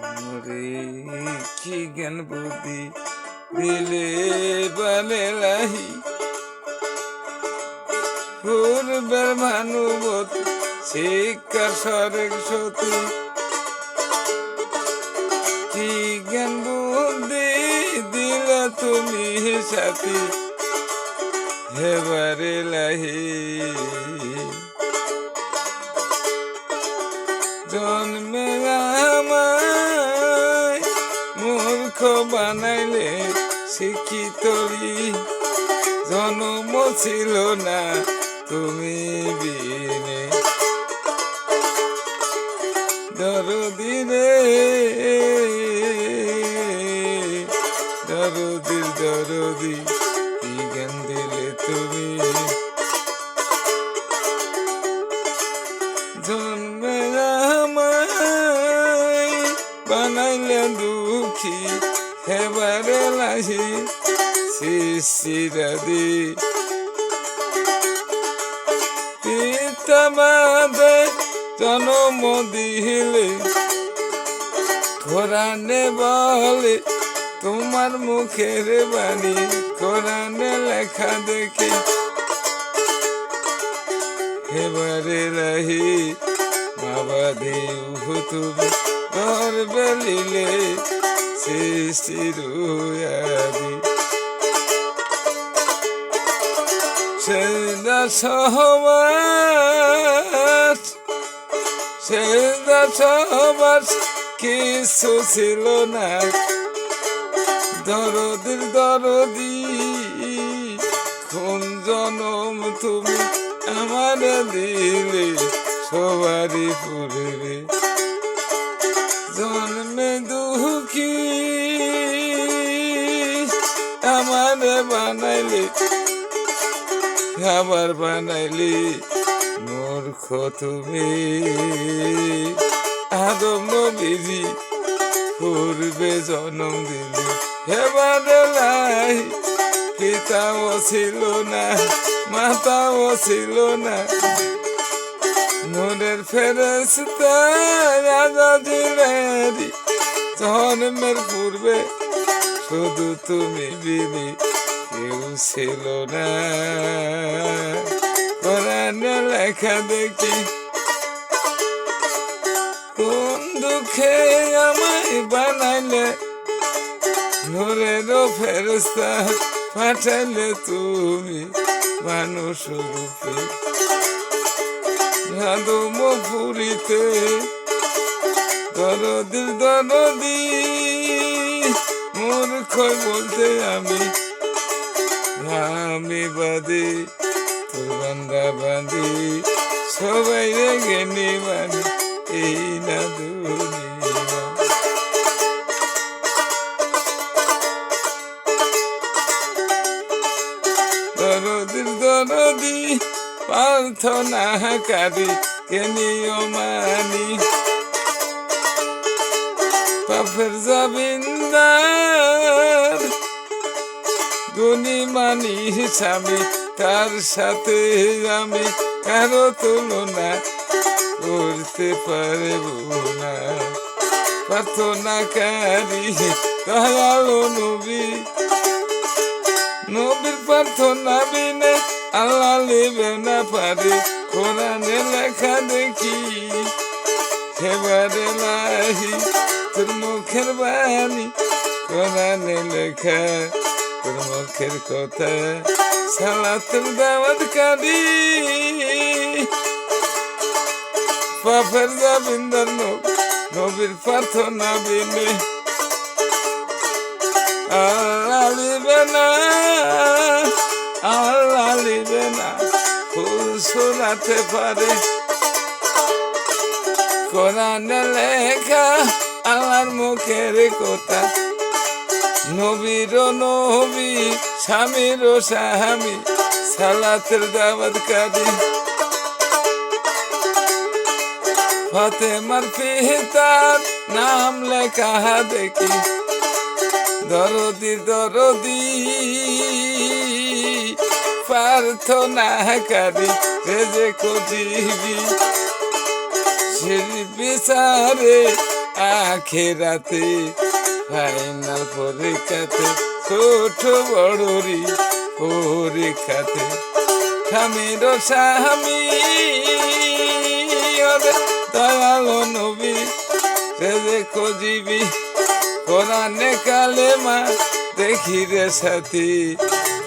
মোরে কি জ্ঞান বুদ্ধি দিলে বানে লাহি পূর্বের ভানুবত শিক্ষা সরেক সতী কি জ্ঞান বুদ্ধি দিলা তুমি সাথী হেবারে লাহি জন্মে আমায় মূর্খ বানাইলে শিক্ষিতরি জন্ম ছিল না তুমি বিনে দরদি রে দরদি কি জ্ঞান দিলে তুমি জন্মে আমায় বানাইলে দুঃখী হেবারে লাহি শিশিরাদি পিতা বাদে জন্ম দিলে কোরআনে বলে তোমার মুখের বাণী কোরআনে লেখা দেখে হেবারে লাহি মাবাদে তুমি গর্বে লিলে শিশিরুয়াদি সেদা সহবাস কিছু ছিল না দরদি কোন জনম তুমি আমার দিলে সবারই পূর্বে জন্মে দুঃখী আমার বানাইলে খাবার বানাইলি মূর্খ তুমি আদম নবীজি পূর্বে জন্ম দিলে হেবারে লাহি পিতাও ছিল না মাতাও ছিল না নূরের ফেরেশতা আজাজিলেরি জন্মের পূর্বে শুধু তুমি বিনি কেউ ছিল না কোরআনে লেখা দেখি কোন দুঃখে আমায় বানাইলে নূরের ফেরেশতা পাঠাইলে তুমি মানুষ রূপে আদম পুরীতে দরদি মূর্খ বলতে আমি বাদে তোর বান্দা বাঁধি সবাই রেগে নিবানি এই না দুনিয়া দরদি প্রার্থনা কারি কেনিও মানি পাপের জামিনদার গুণী মানি স্বামী তার সাথে আমি কারো তুলনা করতে পারব না প্রার্থনাকারী দয়ালু নবীর প্রার্থনা বিনে আল্লাহ লিবে না পারে কোরআনে লেখা দেখি হেবারে লাহি তোর মুখের বাণী কোরআনে লেখা তোর মুখের কথা সালাতের দাওয়াত কারি পাপের জামিনদার নবীর প্রার্থনা বিনে আল্লাহ লিবে না ফুল শোনাতে পারে কোরআনে লেখা আল্লাহর মুখের কথা নবীর নবী স্বামীর স্বামী সালাতের দাওয়াত কারি ফাতেমার পিতার নাম লেখা দেখি দরদি প্রার্থনাকারী রেজে কজিবি শির বিচারে আখেরাতে ফাইনাল পরীক্ষাতে ছোট বড়রি পরীক্ষাতে স্বামীর স্বামী দয়ালো নবী সে যে খোঁজিবি কোরআনে কালেমা দেখি রে সাথী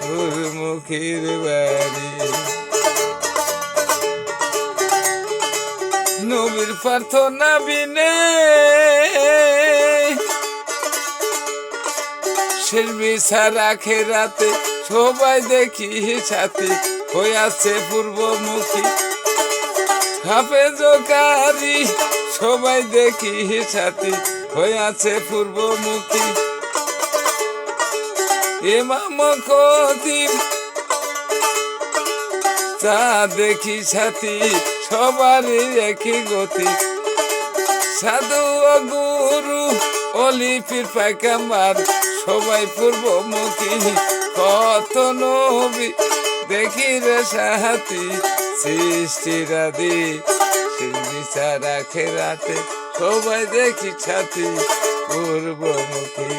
তোর মুখের বাড়ি নবীর প্রার্থনা বিনে শেষ বিচার আখেরাতে সবাই দেখি সাথী হইয়াছে পূর্বমুখী হাফেজকারী সবাই দেখি সাথী হইয়াছে পূর্বমুখী ইমাম খতিব তা দেখি সাথী সবারই একই গতি সাধু ও গুরু অলি পীর পায়গাম্বার সবাই পূর্বমুখী কত নবী দেখি রে সাথী সৃষ্টিরাদি বিচার আখেরাতে সবাই দেখি সাথী পূর্বমুখী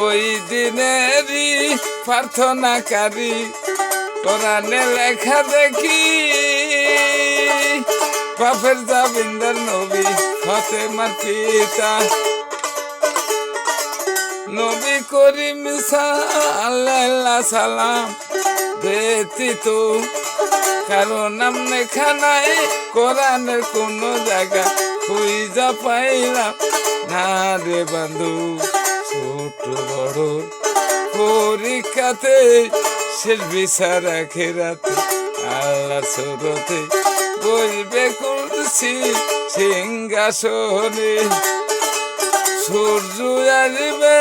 ওই দিনেরই প্রার্থনাকারী কোরআনে লেখা দেখি বাপের জাবিন্দার নবী ফাতেমার পিতা নবী করিম সাল্লাল্লাহু সালাম ব্যতীত কারো নাম লেখা নাই কোরআনের কোন জায়গা খুঁজা পাইলাম না রে বন্ধু ছোট বড় পরীক্ষাতে শেষ বিচার আখেরাতে আল্লাহর সুরতে বলবে কুরসি সিংহাসনে সূর্য আসবে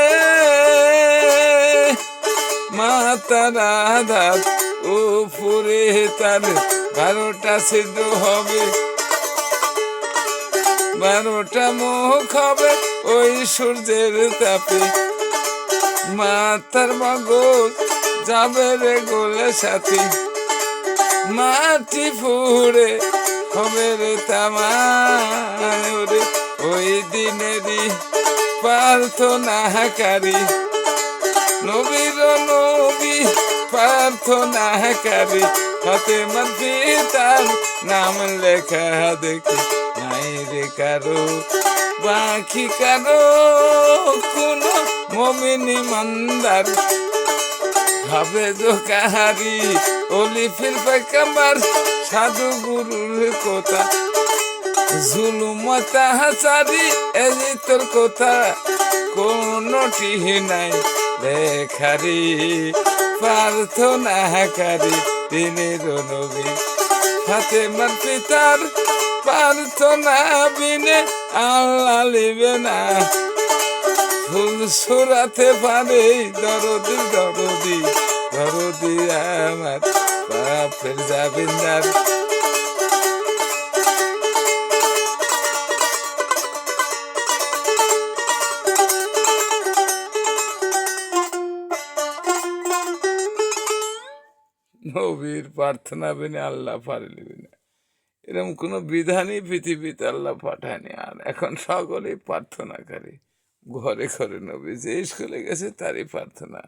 মাতার আধার উপরে তার 12টা ছিদ্র হবে 12টা মুখ হবে ওই সূর্যের তাপে মাতার মগজ যাবে রে গোলে সাথী মাটি ফুড়ে হবে রে তামারে ওই দিনেরই প্রার্থনাকারী নবীর নবী প্রার্থনাকারী ফাতেমার পিতার নাম লেখা দেখি নাই রে কারো বাকি কারো কোন মুমিন ইমানদার হাফেজকারী অলি পীর পায়গাম্বার সাধু গুরুর কথা জুলুম অত্যাচারী এই তোর কথা কোনটি নাই লেখারি প্রার্থনাকারী দিনের নবী ফাতেমার পিতার প্রার্থনা বিনে আল্লাহ লিবে না ফুল সুরাতে পারে দরদি দরদি দরদি আমার বাপের জাবিন্দার নবীর প্রার্থনা বিনে আল্লাহ পারে লিবে না এরকম কোনো বিধানই পৃথিবীতে আল্লাহ পাঠায়নি আর এখন সকলেই প্রার্থনাকারী ঘরে ঘরে নবী যে স্কুলে গেছে তারই প্রার্থনা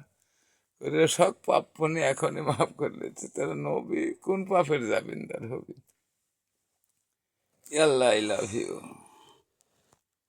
করে সব পাপ পুণ্য এখনই মাফ করে দিচ্ছে তারা নবী কোন পাপের জামিনদার হবে আল্লাহ আই লাভ ইউ